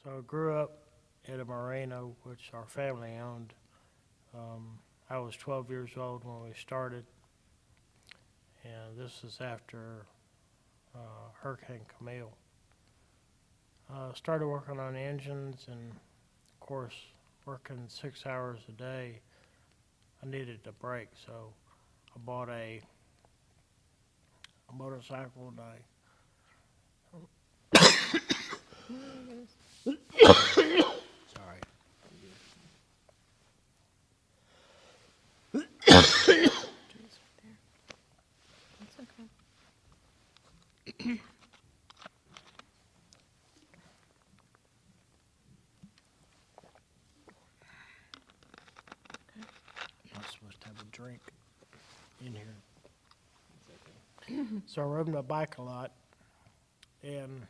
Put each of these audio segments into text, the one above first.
So I grew up at a marina, which our family owned. I was 12 years old when we started, and this is after Hurricane Camille. Started working on engines, and of course, working 6 hours a day, I needed a break, so I bought a motorcycle, and sorry. That's okay. I'm not supposed to have a drink in here. So I rode my bike a lot, and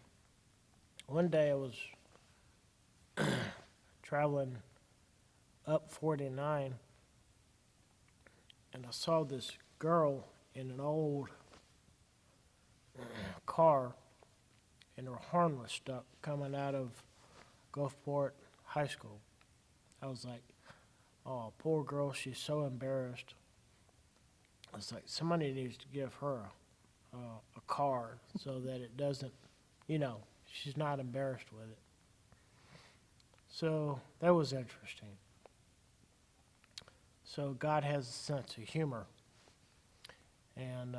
one day I was traveling up 49, and I saw this girl in an old car, and her horn was stuck coming out of Gulfport High School. I was like, oh, poor girl, she's so embarrassed. I was like, somebody needs to give her a car so that it doesn't, she's not embarrassed with it. So that was interesting. So God has a sense of humor. And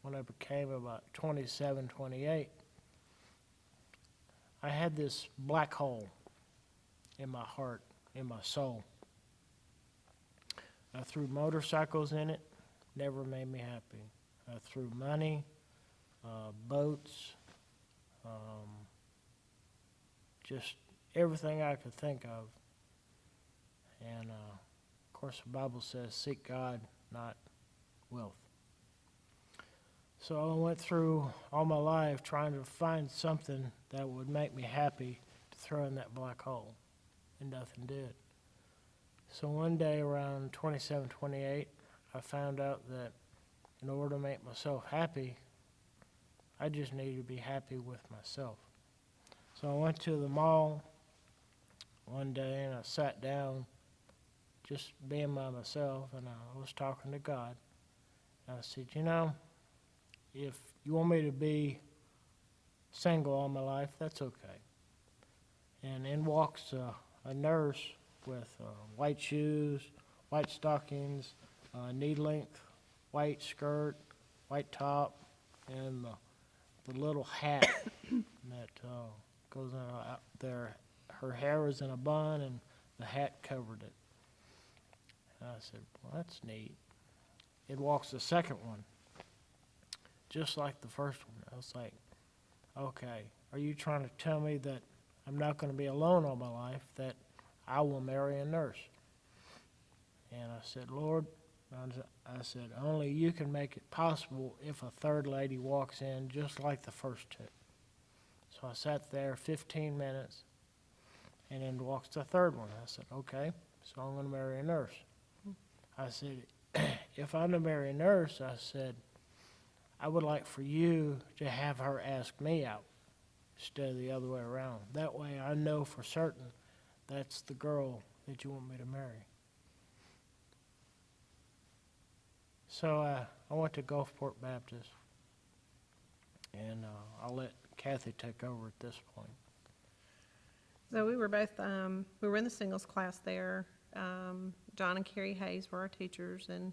when I became about 27, 28, I had this black hole in my heart, in my soul. I threw motorcycles in it, never made me happy. I threw money, boats, just everything I could think of. And of course, the Bible says, seek God, not wealth. So I went through all my life trying to find something that would make me happy to throw in that black hole, and nothing did. So one day around 27, 28, I found out that in order to make myself happy, I just needed to be happy with myself. So I went to the mall one day and I sat down, just being by myself, and I was talking to God. And I said, if you want me to be single all my life, that's okay. And in walks a nurse with white shoes, white stockings, knee-length white skirt, white top, and the little hat that goes out there. Her hair was in a bun, and the hat covered it. And I said, well, that's neat. It walks the second one, just like the first one. I was like, okay, are you trying to tell me that I'm not going to be alone all my life, that I will marry a nurse? And I said, Lord, I said, only you can make it possible if a third lady walks in just like the first two. So I sat there 15 minutes, and then walks the third one. I said, okay, so I'm going to marry a nurse. I said, if I'm to marry a nurse, I said, I would like for you to have her ask me out instead of the other way around. That way I know for certain that's the girl that you want me to marry. So I went to Gulfport Baptist, and I'll let Kathy take over at this point. So we were both, we were in the singles class there. John and Carrie Hayes were our teachers, and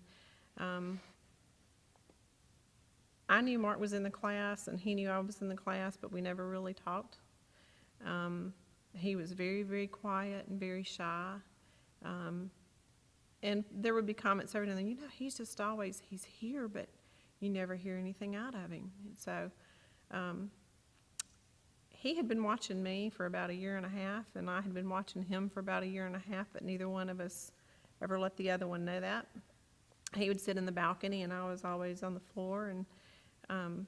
I knew Mark was in the class, and he knew I was in the class, but we never really talked. He was very, very quiet and very shy. And there would be comments every now and then, he's just always, he's here, but you never hear anything out of him. And so he had been watching me for about 1.5 years, and I had been watching him for about 1.5 years, but neither one of us ever let the other one know that. He would sit in the balcony, and I was always on the floor, and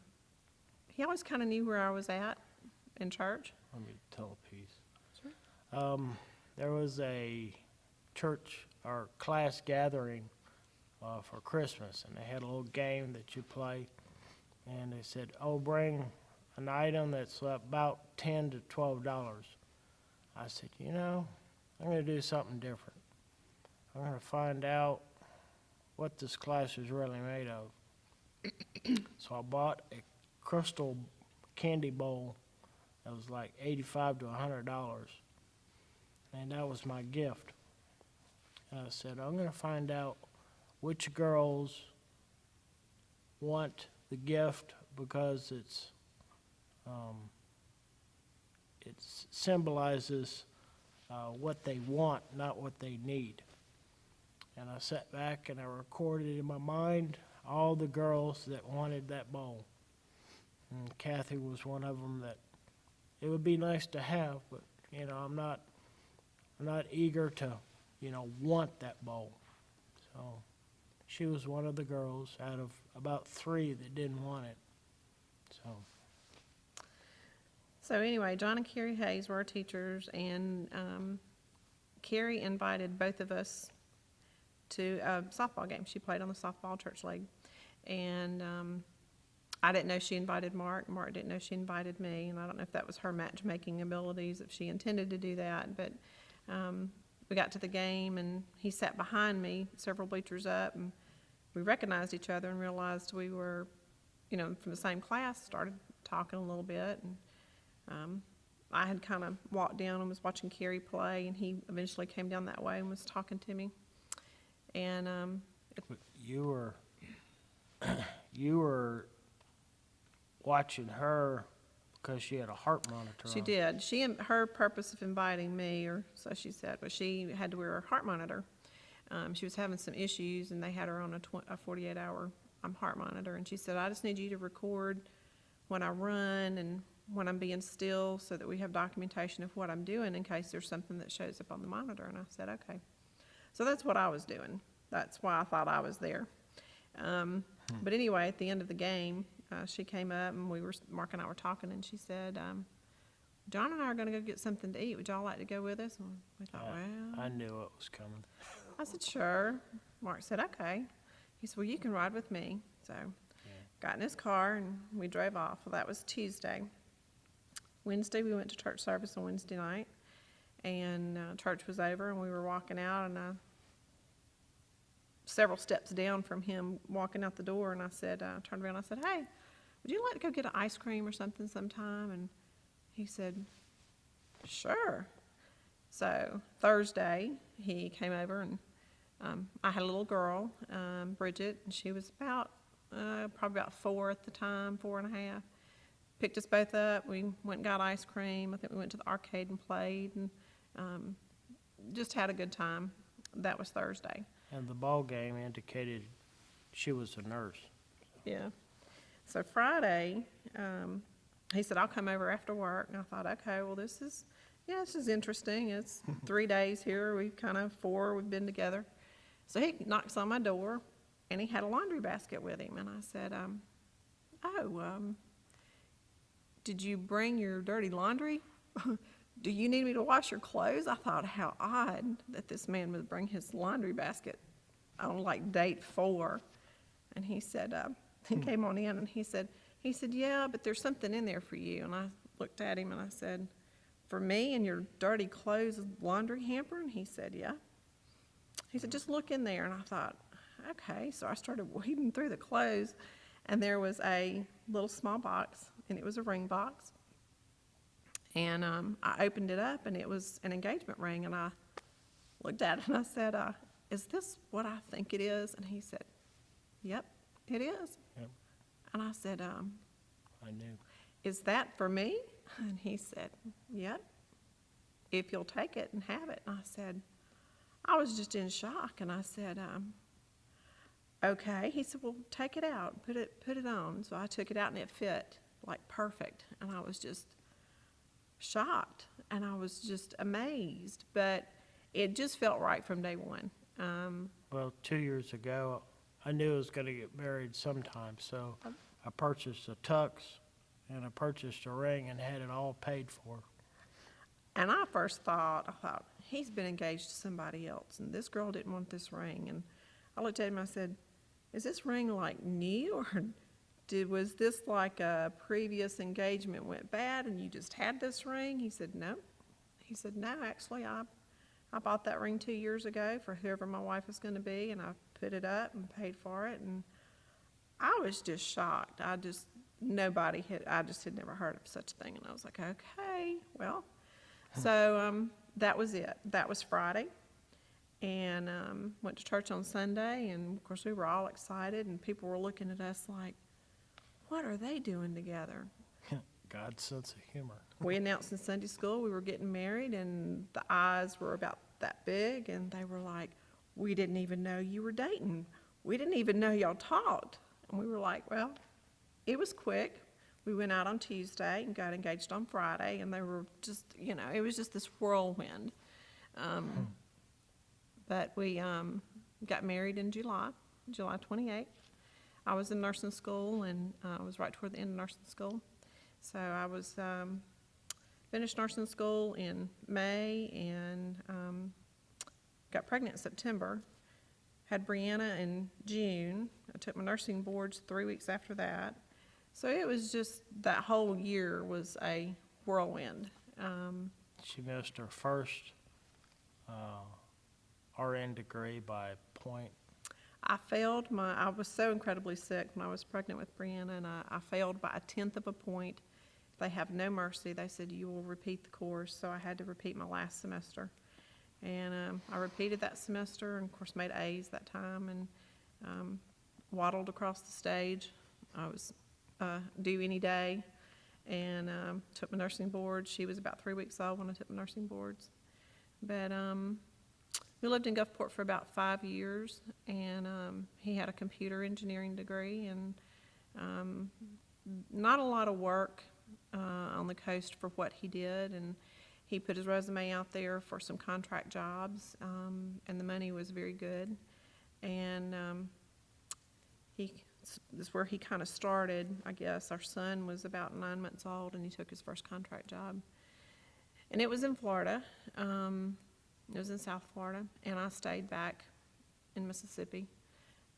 he always kind of knew where I was at in church. Let me tell a piece. Sure. There was a church or class gathering for Christmas, and they had a little game that you play, and they said, oh, bring an item that's about $10 to $12. I said, you know, I'm going to do something different. I'm going to find out what this glass is really made of. So I bought a crystal candy bowl that was like $85 to $100, and that was my gift. And I said, I'm going to find out which girls want the gift because it symbolizes what they want, not what they need. And I sat back and I recorded in my mind all the girls that wanted that bowl. And Kathy was one of them that it would be nice to have, but you know, I'm not eager to, you know, want that bowl. So she was one of the girls out of about 3 that didn't want it. So anyway, John and Carrie Hayes were our teachers, and Carrie invited both of us to a softball game. She played on the softball church league, and I didn't know she invited Mark. Mark didn't know she invited me, and I don't know if that was her matchmaking abilities, if she intended to do that, but we got to the game, and he sat behind me several bleachers up, and we recognized each other and realized we were, you know, from the same class, started talking a little bit, and I had kind of walked down and was watching Carrie play, and he eventually came down that way and was talking to me. And you were watching her because she had a heart monitor she on. did. Her purpose of inviting me, or so she said, was she had to wear a heart monitor. She was having some issues, and they had her on a 48-hour heart monitor. And she said, I just need you to record when I run and when I'm being still so that we have documentation of what I'm doing in case there's something that shows up on the monitor. And I said, okay. So that's what I was doing. That's why I thought I was there. But anyway, at the end of the game, she came up, and Mark and I were talking, and she said, John and I are going to go get something to eat. Would y'all like to go with us? And we thought, well. I knew it was coming. I said, sure. Mark said, okay. He said, well, you can ride with me. So got in his car, and we drove off. Well, that was Tuesday. Wednesday, we went to church service on Wednesday night, and church was over, and we were walking out, and several steps down from him walking out the door, and I said, turned around, I said, hey, would you like to go get an ice cream or something sometime? And he said, sure. So Thursday, he came over, and I had a little girl, Bridget, and she was about, probably about 4 at the time, 4.5. Picked us both up. We went and got ice cream. I think we went to the arcade and played, and just had a good time. That was Thursday. And the ball game indicated she was a nurse. Yeah. So Friday, he said, I'll come over after work. And I thought, okay, well, this is interesting. It's 3 days here. We've been together. So he knocks on my door, and he had a laundry basket with him. And I said, did you bring your dirty laundry? Do you need me to wash your clothes? I thought, how odd that this man would bring his laundry basket on like date 4. And he said, he came on in, and he said, yeah, but there's something in there for you. And I looked at him, and I said, for me and your dirty clothes laundry hamper? And he said, yeah. He said, just look in there. And I thought, okay. So I started weeding through the clothes, and there was a little small box, and it was a ring box. And I opened it up, and it was an engagement ring. And I looked at it, and I said, is this what I think it is? And he said, yep, it is. Yep. And I said, I knew. Is that for me? And he said, yep, if you'll take it and have it. And I said, I was just in shock. And I said, okay. He said, well, take it out, put it on. So I took it out, and it fit like perfect. And I was just shocked, and I was just amazed. But it just felt right from day one. Well, 2 years ago, I knew I was going to get married sometime, so I purchased a tux, and I purchased a ring, and had it all paid for. And I thought, he's been engaged to somebody else, and this girl didn't want this ring. And I looked at him, and I said, is this ring like new, or was this like a previous engagement went bad and you just had this ring? He said, no. He said, no, actually, I bought that ring 2 years ago for whoever my wife was going to be, and I put it up and paid for it. And I was just shocked. I just had never heard of such a thing. And I was like, okay, well. So that was it. That was Friday. And went to church on Sunday, and of course we were all excited, and people were looking at us like, what are they doing together? God's sense of humor. We announced in Sunday school we were getting married, and the eyes were about that big, and they were like, we didn't even know you were dating. We didn't even know y'all talked. And we were like, well, it was quick. We went out on Tuesday and got engaged on Friday, and they were just, it was just this whirlwind. But we got married in July 28th. I was in nursing school, and I was right toward the end of nursing school. So I was finished nursing school in May, and got pregnant in September. Had Brianna in June. I took my nursing boards 3 weeks after that. So it was just, that whole year was a whirlwind. She missed her first RN degree by point. I was so incredibly sick when I was pregnant with Brianna, and I failed by 1/10 of a point. They have no mercy. They said, you will repeat the course, so I had to repeat my last semester. And I repeated that semester, and of course made A's that time, and waddled across the stage. I was due any day, and took my nursing board. She was about 3 weeks old when I took my nursing boards. But we lived in Gulfport for about 5 years, and he had a computer engineering degree, and not a lot of work on the coast for what he did, and he put his resume out there for some contract jobs, and the money was very good. And this is where he kind of started, I guess. Our son was about 9 months old, and he took his first contract job. And it was in Florida. It was in South Florida, and I stayed back in Mississippi.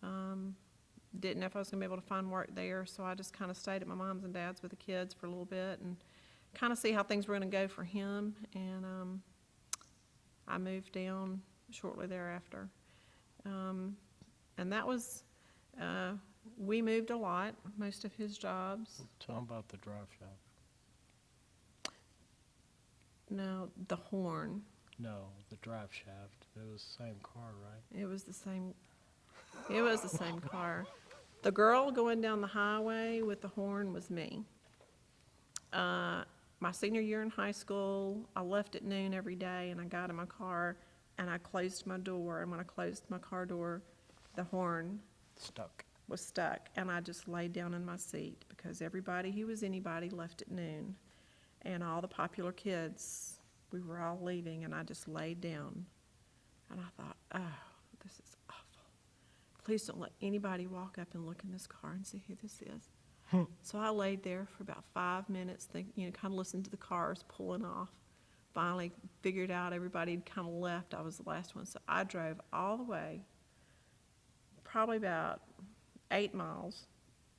Didn't know if I was going to be able to find work there, so I just kind of stayed at my mom's and dad's with the kids for a little bit and kind of see how things were going to go for him. And I moved down shortly thereafter. And that was, we moved a lot, most of his jobs. Tell him about the drive shop. No, the horn. No, the drive shaft. It was the same car, right? It was the same car. The girl going down the highway with the horn was me. My senior year in high school, I left at noon every day, and I got in my car, and I closed my door, and when I closed my car door, the horn was stuck, and I just laid down in my seat because everybody who was anybody left at noon, and all the popular kids, we were all leaving, and I just laid down, and I thought, oh, this is awful. Please don't let anybody walk up and look in this car and see who this is. So I laid there for about 5 minutes, kind of listened to the cars pulling off. Finally figured out everybody had kind of left. I was the last one. So I drove all the way, probably about 8 miles,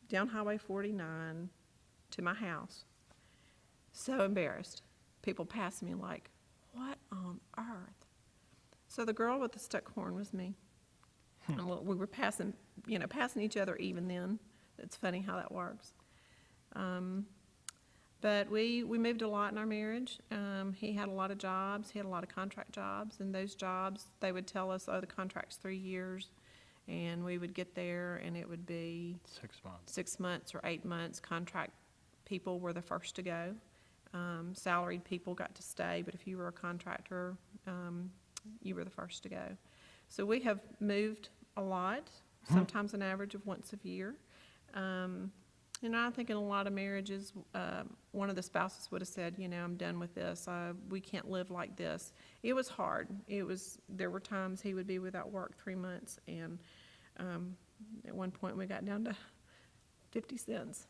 down Highway 49 to my house. So embarrassed. People passed me like, what on earth? So the girl with the stuck horn was me. And we were passing each other even then. It's funny how that works. But we moved a lot in our marriage. He had a lot of jobs. He had a lot of contract jobs. And those jobs, they would tell us, the contract's 3 years. And we would get there, and it would be 6 months. 6 months or 8 months. Contract people were the first to go. Salaried people got to stay, but if you were a contractor, you were the first to go. So we have moved a lot, sometimes an average of once a year. I think in a lot of marriages, one of the spouses would have said, I'm done with this. We can't live like this. It was hard. There were times he would be without work 3 months, and at one point we got down to 50 cents.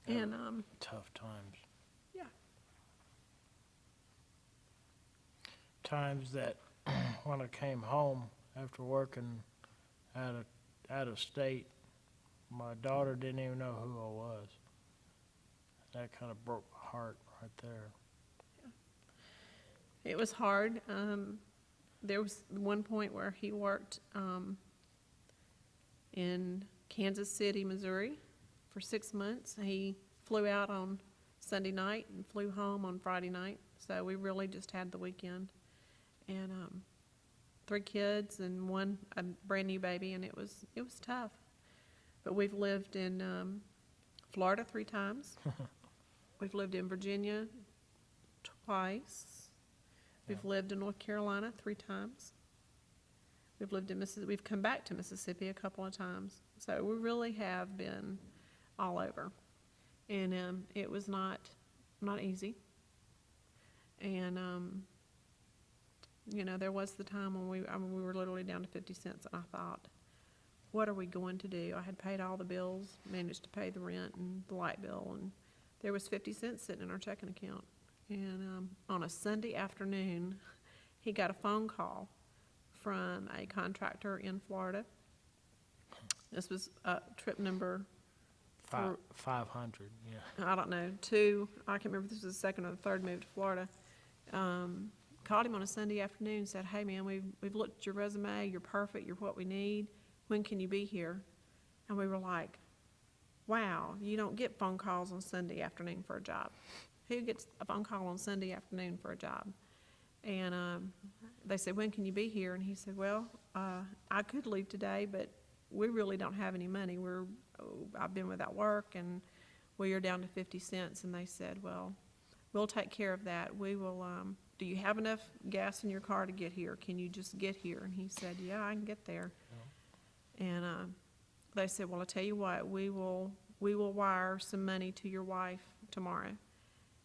Yeah. And tough times. Yeah. Times that when I came home after working out of state My daughter didn't even know who I was. That kind of broke my heart right there. It was hard. There was one point where he worked in Kansas City, Missouri for 6 months. He flew out on Sunday night and flew home on Friday night. So we really just had the weekend. And 3 kids and a brand new baby, and it was tough. But we've lived in Florida 3 times. We've lived in Virginia twice. We've lived in North Carolina 3 times. We've lived in Mississippi. We've come back to Mississippi a couple of times. So we really have been all over. And it was not easy. And, you know, there was the time when we were literally down to 50 cents, and I thought, what are we going to do? I had paid all the bills, managed to pay the rent and the light bill, and there was 50 cents sitting in our checking account. And on a Sunday afternoon, he got a phone call from a contractor in Florida. This was trip number 500, yeah. I don't know, 2. I can't remember if this was the second or the third move to Florida. Called him on a Sunday afternoon and said, hey, man, we've looked at your resume. You're perfect. You're what we need. When can you be here? And we were like, wow, you don't get phone calls on Sunday afternoon for a job. Who gets a phone call on Sunday afternoon for a job? And they said, when can you be here? And he said, well, I could leave today, but we really don't have any money. I've been without work, and we are down to 50 cents. And they said, well, we'll take care of that. We will, do you have enough gas in your car to get here? Can you just get here? And he said, yeah, I can get there. Yeah. And they said, well, I'll tell you what, we will wire some money to your wife tomorrow.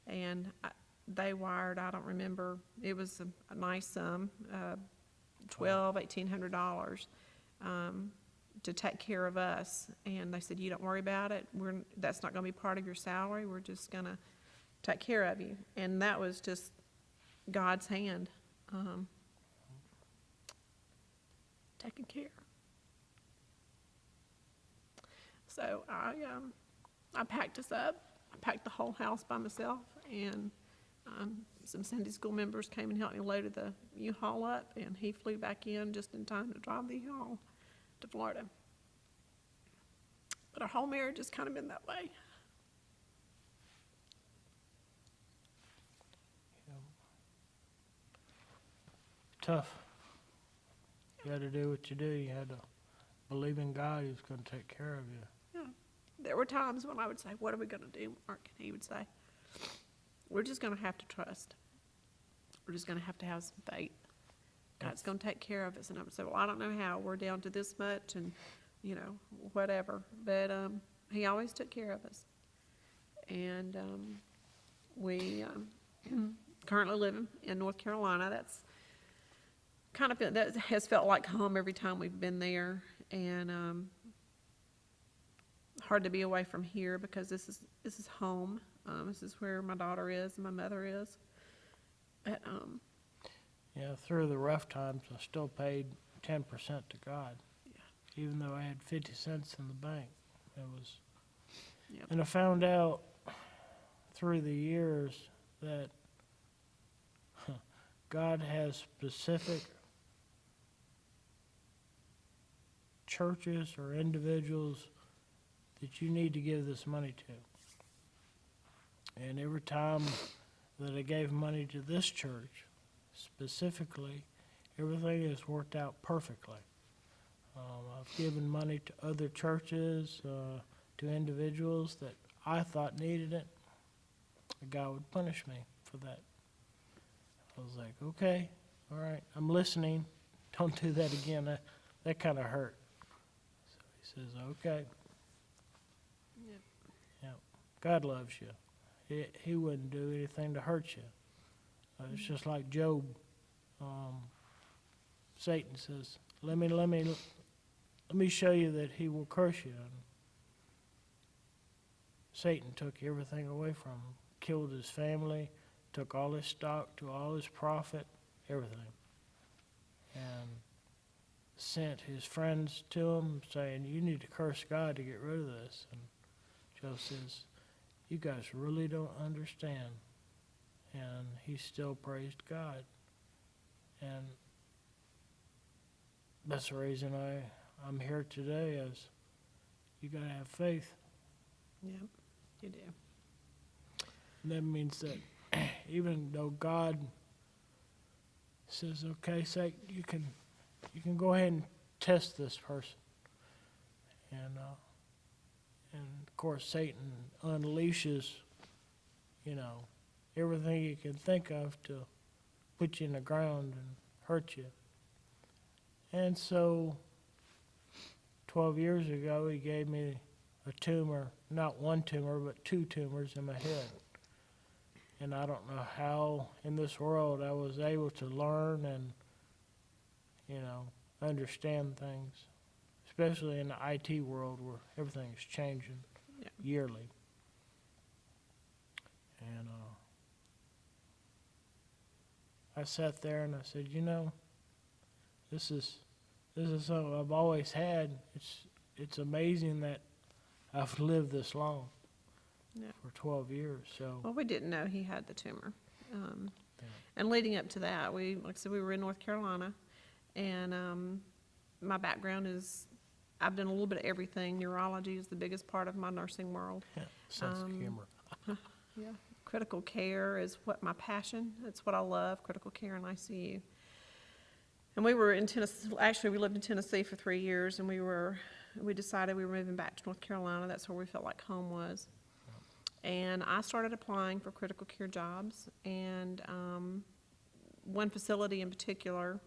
And they wired, I don't remember, it was a nice sum, $1,800 to take care of us. And they said, you don't worry about it. That's not going to be part of your salary. We're just going to take care of you. And that was just God's hand taking care. So I packed us up. I packed the whole house by myself, and some Sunday school members came and helped me load the U-Haul up, and he flew back in just in time to drive the U-Haul to Florida. But our whole marriage has kind of been that way. Tough. You had to do what you do. You had to believe in God. He was going to take care of you. Yeah. There were times when I would say, what are we going to do, Mark? And he would say, we're just going to have to trust. We're just going to have some faith. God's going to take care of us. And I would say, well, I don't know how. We're down to this much and, you know, whatever. But he always took care of us. And we currently live in North Carolina. That's kind of, that has felt like home every time we've been there. And hard to be away from here because this is home. This is where my daughter is and my mother is. But, yeah, through the rough times, I still paid 10% to God, yeah. Even though I had 50 cents in the bank. It was, yep. And I found out through the years that God has specific churches or individuals that you need to give this money to. And every time that I gave money to this church, specifically, everything has worked out perfectly. I've given money to other churches, to individuals that I thought needed it. God would punish me for that. I was like, okay, all right, I'm listening. Don't do that again. That kind of hurt. So he says, okay. Yep. Yeah. God loves you. He wouldn't do anything to hurt you. It's just like Job. Satan says, let me show you that he will curse you. And Satan took everything away from him, killed his family, took all his stock, took all his profit, everything. And sent his friends to him saying, "You need to curse God to get rid of this." And Joe says, "You guys really don't understand." And he still praised God. And that's the reason I'm here today, is you got to have faith. Yeah, you do. And that means that even though God says, "Okay, Satan, you can go ahead and test this person," and of course Satan unleashes, everything he can think of to put you in the ground and hurt you. And so 12 years ago, he gave me a tumor, not one tumor, but 2 tumors in my head. And I don't know how in this world I was able to learn and, understand things, especially in the IT world where everything is changing yearly. And I sat there and I said, this is something I've always had. It's amazing that I've lived this long. Yeah. For 12 years. So Well, we didn't know he had the tumor. yeah. And leading up to that, like I said, we were in North Carolina, and my background is, I've done a little bit of everything. Neurology is the biggest part of my nursing world. Sense of humor. Yeah. Critical care is what my passion, it's what I love, critical care and ICU. And we were in Tennessee, actually we lived in Tennessee for 3 years, and we decided we were moving back to North Carolina. That's where we felt like home was. And I started applying for critical care jobs, and one facility in particular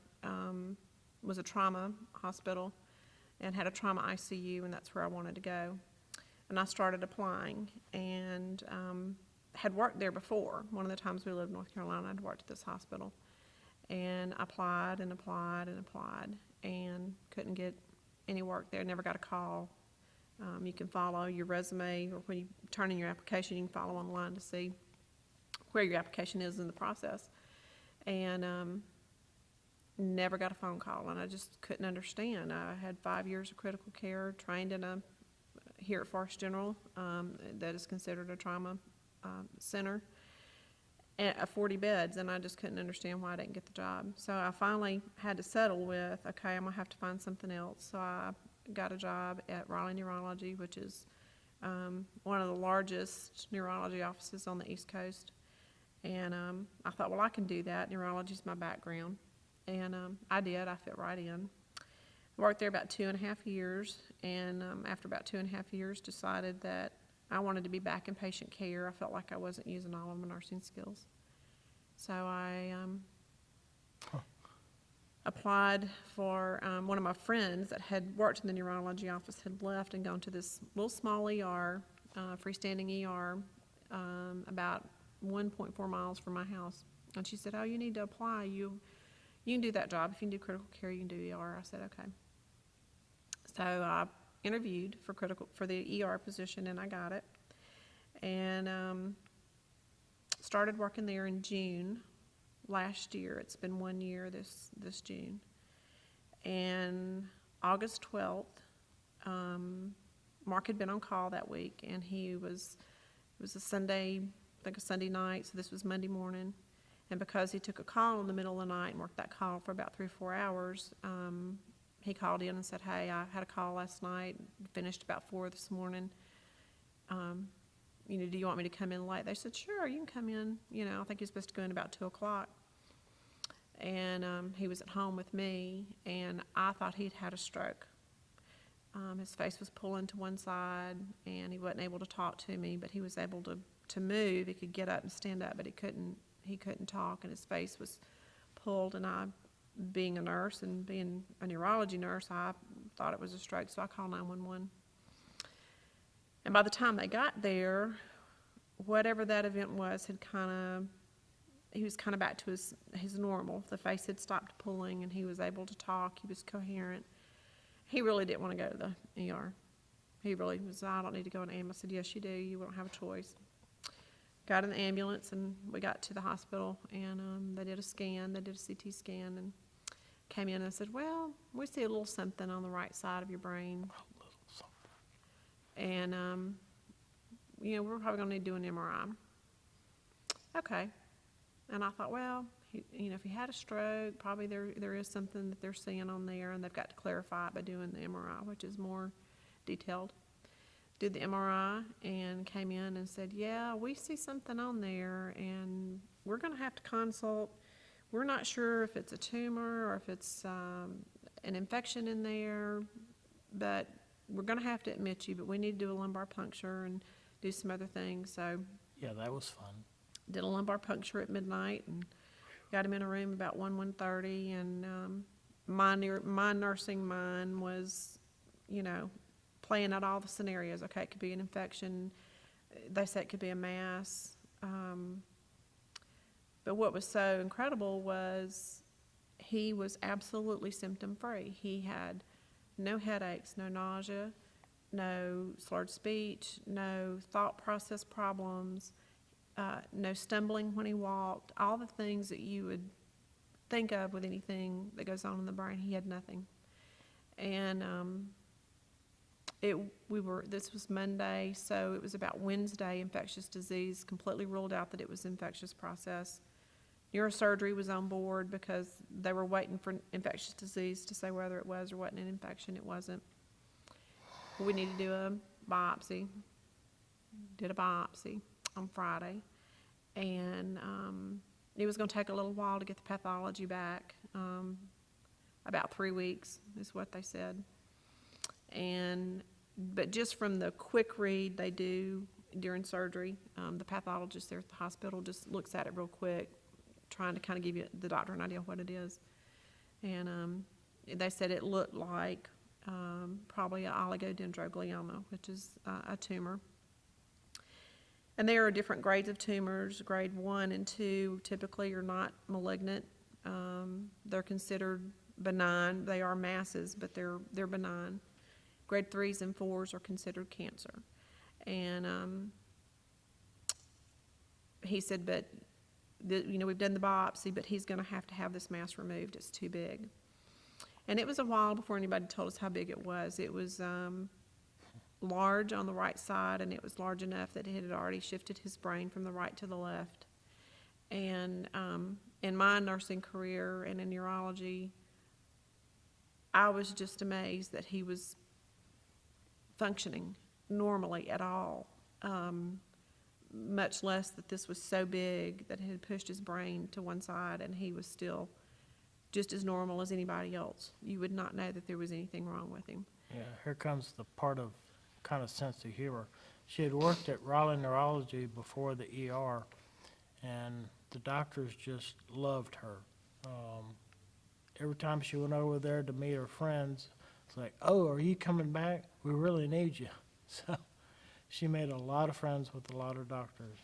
was a trauma hospital and had a trauma ICU, and that's where I wanted to go. And I started applying, and had worked there before. One of the times we lived in North Carolina, I'd worked at this hospital. And applied and applied and applied, and couldn't get any work there, never got a call. You can follow your resume, or when you turn in your application, you can follow online to see where your application is in the process. And never got a phone call, and I just couldn't understand. I had 5 years of critical care, trained here at Forest General, that is considered a trauma center, at 40 beds, and I just couldn't understand why I didn't get the job. So I finally had to settle with, okay, I'm gonna have to find something else. So I got a job at Raleigh Neurology, which is one of the largest neurology offices on the East Coast. And I thought, well, I can do that. Neurology's my background. And I did. I fit right in. I worked there about 2.5 years, and after about 2.5 years, decided that I wanted to be back in patient care. I felt like I wasn't using all of my nursing skills. So I applied for, one of my friends that had worked in the neurology office had left and gone to this little small ER, freestanding ER, about 1.4 miles from my house. And she said, "Oh, you need to apply. You can do that job. If you can do critical care, you can do ER." I said, okay. So I interviewed for the ER position, and I got it. And started working there in June last year. It's been 1 year this June. And August 12th, Mark had been on call that week, and it was a Sunday, I think a Sunday night, so this was Monday morning. And because he took a call in the middle of the night and worked that call for about 3 or 4 hours, he called in and said, "Hey, I had a call last night, finished about 4 this morning. Do you want me to come in late?" They said, "Sure, you can come in." I think he was supposed to go in about 2 o'clock. And he was at home with me, and I thought he'd had a stroke. His face was pulling to one side, and he wasn't able to talk to me, but he was able to move. He could get up and stand up, but he couldn't talk, and his face was pulled. And I, being a nurse and being a neurology nurse, I thought it was a stroke, so I called 911. And by the time they got there, whatever that event was he was kind of back to his normal. The face had stopped pulling, and he was able to talk. He was coherent. He really didn't want to go to the ER. He really was, "I don't need to go in the ambulance." I said, "Yes, you do. You don't have a choice." Got in the ambulance, and we got to the hospital, and they did a scan. They did a CT scan, and came in and said, well, we see a little something on the right side of your brain. A little something. And, we're probably going to need to do an MRI. Okay. And I thought, well, if he had a stroke, probably there is something that they're seeing on there, and they've got to clarify it by doing the MRI, which is more detailed. Did the MRI and came in and said, yeah, we see something on there, and we're going to have to consult. We're not sure if it's a tumor or if it's an infection in there, but we're going to have to admit you, but we need to do a lumbar puncture and do some other things. So Yeah, that was fun. did a lumbar puncture at midnight and got him in a room about 1:30, and my nursing mind was, playing out all the scenarios. Okay, it could be an infection. They said it could be a mass. But what was so incredible was he was absolutely symptom-free. He had no headaches, no nausea, no slurred speech, no thought process problems, no stumbling when he walked, all the things that you would think of with anything that goes on in the brain. He had nothing. And this was Monday, so it was about Wednesday, infectious disease, completely ruled out that it was infectious process. Neurosurgery was on board because they were waiting for infectious disease to say whether it was or wasn't an infection. It wasn't. We needed to do a biopsy. Did a biopsy on Friday. And it was going to take a little while to get the pathology back. About 3 weeks is what they said. But just from the quick read they do during surgery, the pathologist there at the hospital just looks at it real quick, trying to kind of give the doctor an idea what it is. And they said it looked like probably an oligodendroglioma, which is a tumor. And there are different grades of tumors. Grade 1 and 2 typically are not malignant. They're considered benign. They are masses, but they're benign. Grade 3s and 4s are considered cancer. And he said, but we've done the biopsy, but he's going to have this mass removed. It's too big. And it was a while before anybody told us how big it was. It was large on the right side, and it was large enough that it had already shifted his brain from the right to the left. And in my nursing career and in neurology, I was just amazed that he was functioning normally at all, much less that this was so big that it had pushed his brain to one side, and he was still just as normal as anybody else. You would not know that there was anything wrong with him. Yeah, here comes the part of kind of sense of humor. She had worked at Raleigh Neurology before the ER, and the doctors just loved her. Every time she went over there to meet her friends, it's like, oh, are you coming back? We really need you. So she made a lot of friends with a lot of doctors.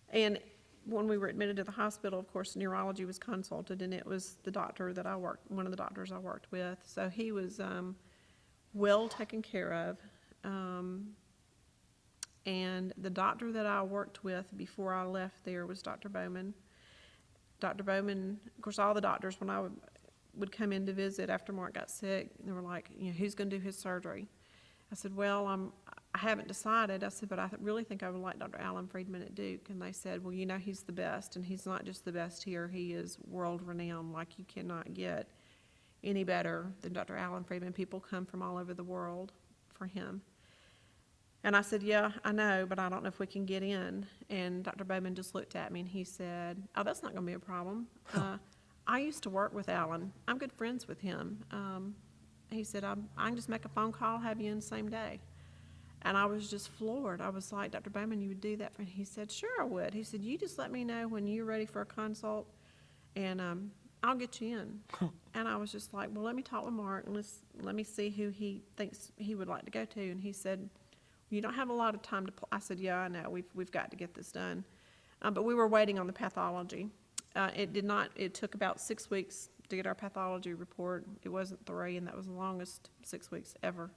And when we were admitted to the hospital, of course, neurology was consulted, and it was the doctor that one of the doctors I worked with. So he was well taken care of. And the doctor that I worked with before I left there was Dr. Bowen. Dr. Bowen, of course, all the doctors, when I would come in to visit after Mark got sick, they were like, who's going to do his surgery? I said, well, I haven't decided. I said, but I really think I would like Dr. Alan Friedman at Duke. And they said, well, he's the best, and he's not just the best here. He is world-renowned. Like, you cannot get any better than Dr. Alan Friedman. People come from all over the world for him. And I said, yeah, I know, but I don't know if we can get in. And Dr. Bowman just looked at me and he said, oh, that's not going to be a problem. I used to work with Alan. I'm good friends with him. He said, I can just make a phone call, have you in the same day. And I was just floored. I was like, Dr. Bowman, you would do that for me? He said, sure I would. He said, you just let me know when you're ready for a consult, and I'll get you in. And I was just like, well, let me talk with Mark, and let me see who he thinks he would like to go to. And he said, you don't have a lot of time to I said, yeah, I know. We've got to get this done. But we were waiting on the pathology. It took about 6 weeks to get our pathology report. It wasn't 3, and that was the longest 6 weeks ever.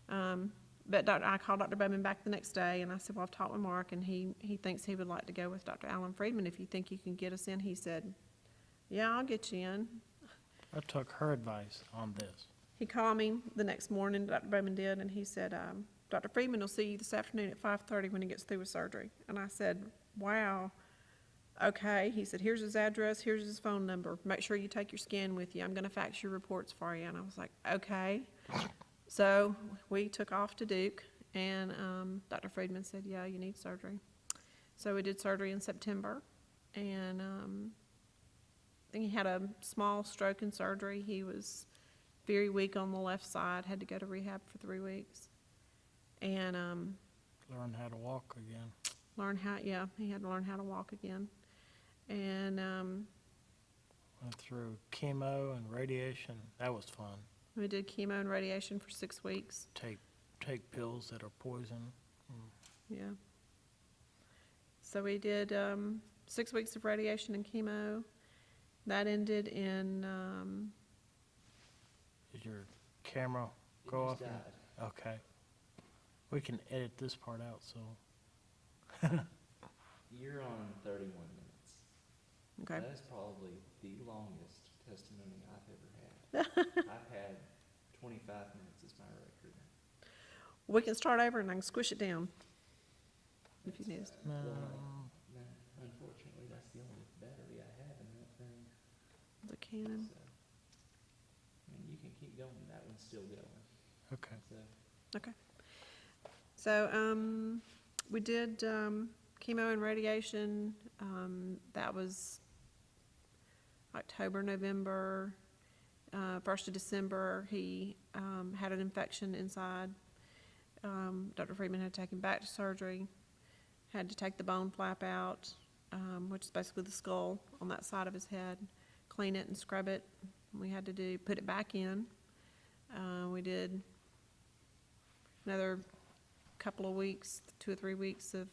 But I called Dr. Bowman back the next day, and I said, well, I've talked with Mark, and he thinks he would like to go with Dr. Alan Friedman. If you think you can get us in, he said, yeah, I'll get you in. I took her advice on this. He called me the next morning, Dr. Bowman did, and he said, Dr. Friedman will see you this afternoon at 5:30 when he gets through with surgery. And I said, wow, okay. He said, here's his address, here's his phone number. Make sure you take your scan with you. I'm going to fax your reports for you. And I was like, okay. So we took off to Duke, and Dr. Friedman said, yeah, you need surgery. So we did surgery in September, and I think he had a small stroke in surgery. He was very weak on the left side, had to go to rehab for 3 weeks. And Learn how to walk again. he had to learn how to walk again. And Went through chemo and radiation. That was fun. we did chemo and radiation for 6 weeks. Take pills that are poison. Yeah. So we did 6 weeks of radiation and chemo. That ended in, Did your camera go off? Okay. We can edit this part out, so. You're on 31 minutes. okay. That is probably the longest testimony I've ever had. I've had 25 minutes as my record. We can start over and I can squish it down if you need us. No. No, unfortunately, that's the only battery I have in that thing. The Canon. So, I mean, you can keep going. That one's still going. Okay. So, Okay. So we did chemo and radiation. That was October, November, 1st of December. He had an infection inside. Dr. Friedman had to take him back to surgery. Had to take the bone flap out, which is basically the skull on that side of his head, clean it and scrub it. We had to put it back in. We did another couple of weeks, 2 or 3 weeks of,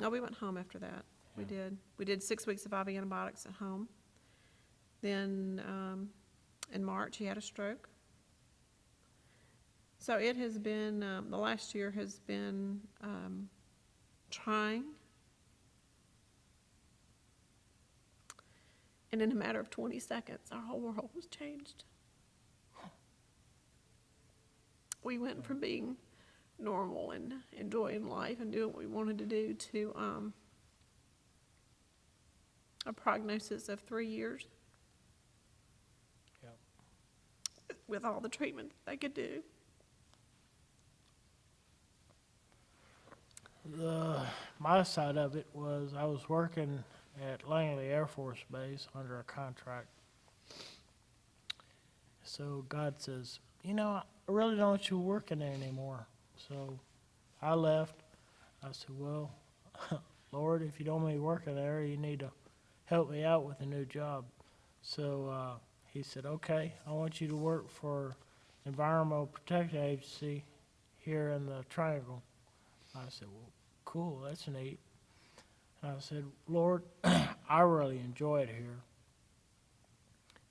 we went home after that. Yeah. We did 6 weeks of IV antibiotics at home. Then, in March, he had a stroke. So it has been, the last year has been, trying. And in a matter of 20 seconds, our whole world was changed. We went from being normal and enjoying life and doing what we wanted to do to a prognosis of 3 years. Yep. With all the treatment that they could do. My side of it was I was working at Langley Air Force Base under a contract. So God says, I really don't want you working there anymore. So I left. I said, well, Lord, if you don't want me working there, you need to help me out with a new job. So he said, okay, I want you to work for Environmental Protection Agency here in the Triangle. I said, well, cool, that's neat. And I said, Lord, I really enjoy it here.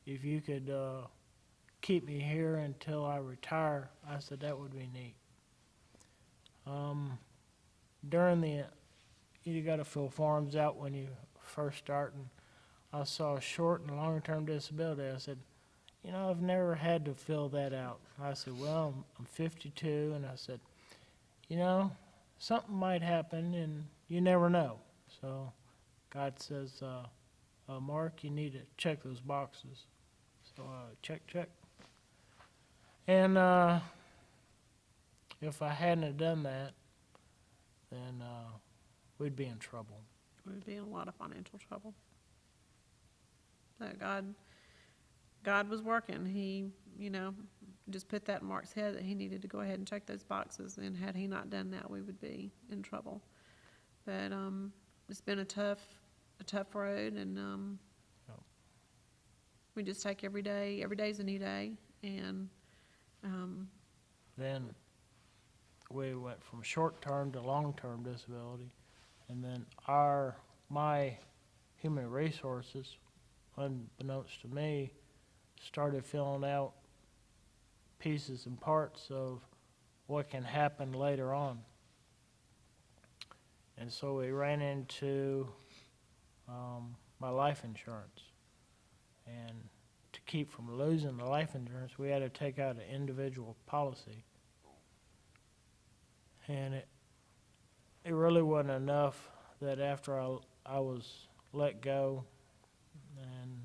If you could keep me here until I retire, I said, that would be neat. You got to fill forms out when you first start, and I saw short and long-term disability. I said, I've never had to fill that out. I said, well, I'm 52, and I said, something might happen, and you never know. So God says, Mark, you need to check those boxes. So check. And if I hadn't have done that, then we'd be in trouble. We'd be in a lot of financial trouble. But God was working. He, just put that in Mark's head that he needed to go ahead and check those boxes. And had he not done that, we would be in trouble. But it's been a tough road, and Yep. we just take every day. Every day's a new day, and Then we went from short-term to long-term disability, and then my human resources, unbeknownst to me, started filling out pieces and parts of what can happen later on. And so we ran into my life insurance. And to keep from losing the life insurance, we had to take out an individual policy. And it really wasn't enough that after I was let go, and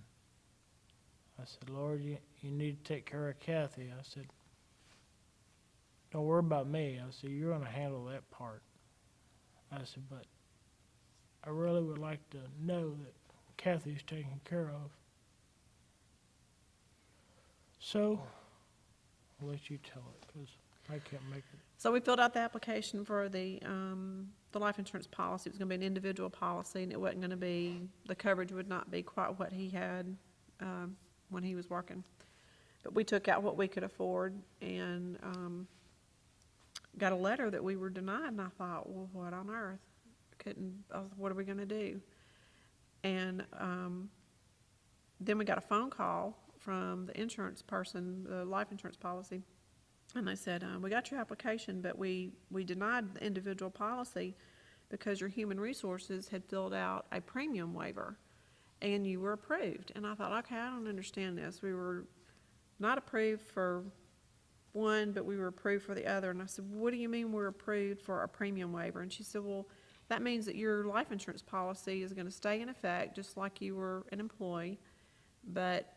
I said, Lord, you need to take care of Kathy. I said, don't worry about me. I said, you're going to handle that part. I said, but I really would like to know that Kathy's taken care of. So, I'll let you tell it, because I can't make it. So we filled out the application for the life insurance policy. It was gonna be an individual policy, and it wasn't gonna be, the coverage would not be quite what he had, when he was working. But we took out what we could afford, and, got a letter that we were denied, and I thought, well, what on earth? What are we gonna do? And, then we got a phone call from the insurance person, the life insurance policy, and they said, we got your application, but we denied the individual policy because your human resources had filled out a premium waiver, and you were approved. And I thought, okay, I don't understand this. We were not approved for one, but we were approved for the other. And I said, what do you mean we're approved for a premium waiver? And she said, well, that means that your life insurance policy is going to stay in effect just like you were an employee, but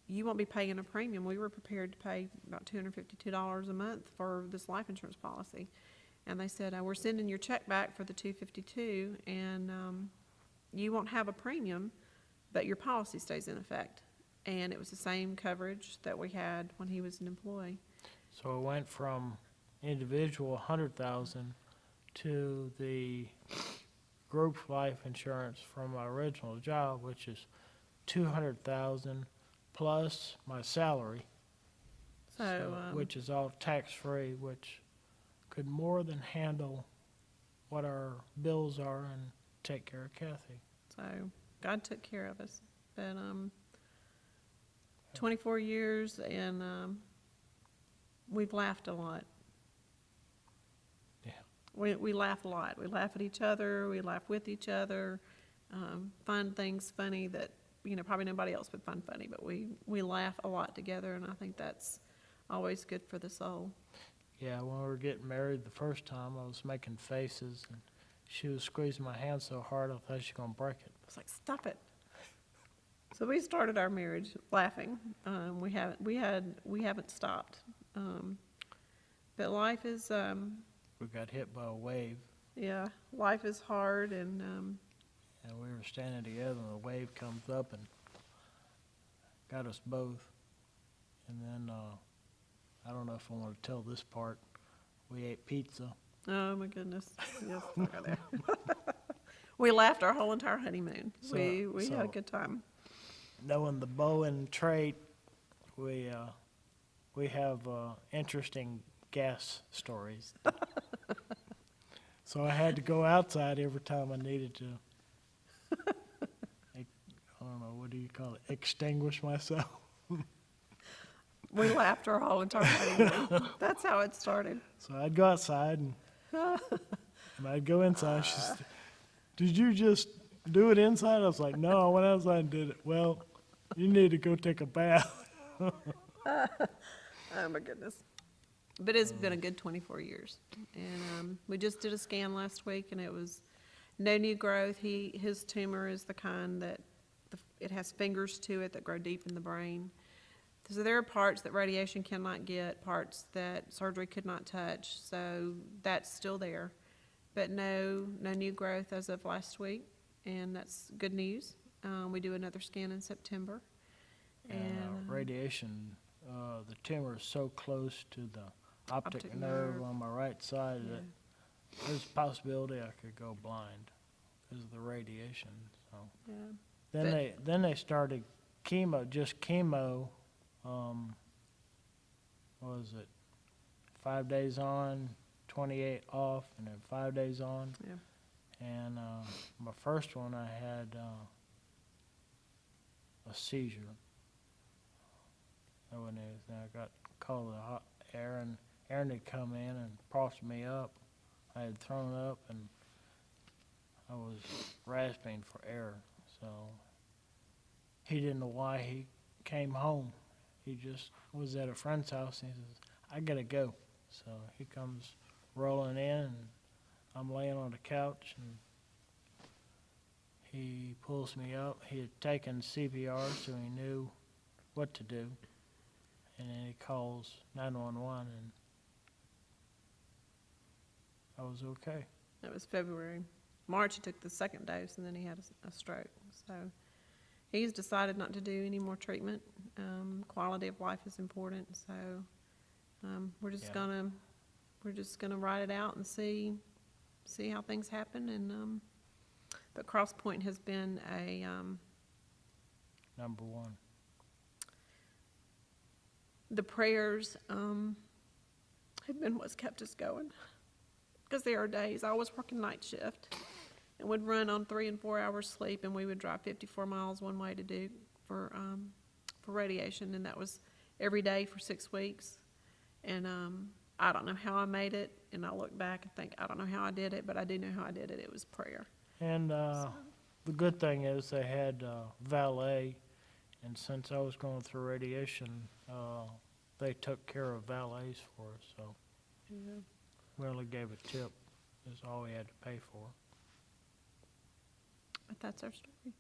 you won't be paying a premium. We were prepared to pay about $252 a month for this life insurance policy. And they said, we're sending your check back for the $252, and you won't have a premium, but your policy stays in effect. And it was the same coverage that we had when he was an employee. So it went from individual 100,000 to the group life insurance from my original job, which is 200,000 plus my salary, So, which is all tax-free, which could more than handle what our bills are and take care of Kathy. so God took care of us. But 24 years, and we've laughed a lot. Yeah. We laugh a lot. We laugh at each other. We laugh with each other. Find things funny that, probably nobody else would find funny, but we laugh a lot together, and I think that's always good for the soul. Yeah, when we were getting married the first time, I was making faces, and she was squeezing my hand so hard I thought she was going to break it. I was like, stop it. So we started our marriage laughing. We haven't stopped. But life is, We got hit by a wave, yeah, life is hard, and and we were standing together, and the wave comes up and got us both. And then, I don't know if I want to tell this part, we ate pizza. oh my goodness, yes, don't go there. We laughed our whole entire honeymoon. So- We had a so- good time. Knowing the Bowen trait, we have interesting gas stories. So I had to go outside every time I needed to. I don't know, what do you call it? Extinguish myself. We laughed our whole entire honeymoon. That's how it started. So I'd go outside and I'd go inside. She said, did you just do it inside? I was like, no, I went outside and did it. Well, you need to go take a bath. Oh my goodness. But it's been a good 24 years. And we just did a scan last week, and it was no new growth. His tumor is the kind that it has fingers to it that grow deep in the brain. So there are parts that radiation cannot get, parts that surgery could not touch. So that's still there. But no new growth as of last week, and that's good news. We do another scan in September. And radiation, the tumor is so close to the optic nerve on my right side that there's a possibility I could go blind because of the radiation. So Yeah. then they started chemo. What was it? 5 days on, 28 off, and then 5 days on. Yeah. And my first one, I had a seizure. That wasn't anything. I got called Aaron had come in and propped me up. I had thrown up, and I was rasping for air. So he didn't know why he came home. He just was at a friend's house and he says, I gotta go. So he comes rolling in and I'm laying on the couch and he pulls me up. He had taken CPR, so he knew what to do. And then he calls 911 and I was okay. That was February. March, he took the second dose, and then he had a stroke. So he's decided not to do any more treatment. Quality of life is important, so we're just Yeah. gonna ride it out and see how things happen. And but Cross Point has been a Number one. the prayers have been what's kept us going. Because there are days, I was working night shift and would run on 3 and 4 hours sleep, and we would drive 54 miles one way to do for radiation, and that was every day for 6 weeks. And I don't know how I made it, and I look back and think, I don't know how I did it, but I do know how I did it. It was prayer. And the good thing is they had valet, and since I was going through radiation, they took care of valets for us, so Yeah. we only gave a tip. Is all we had to pay for. But that's our story.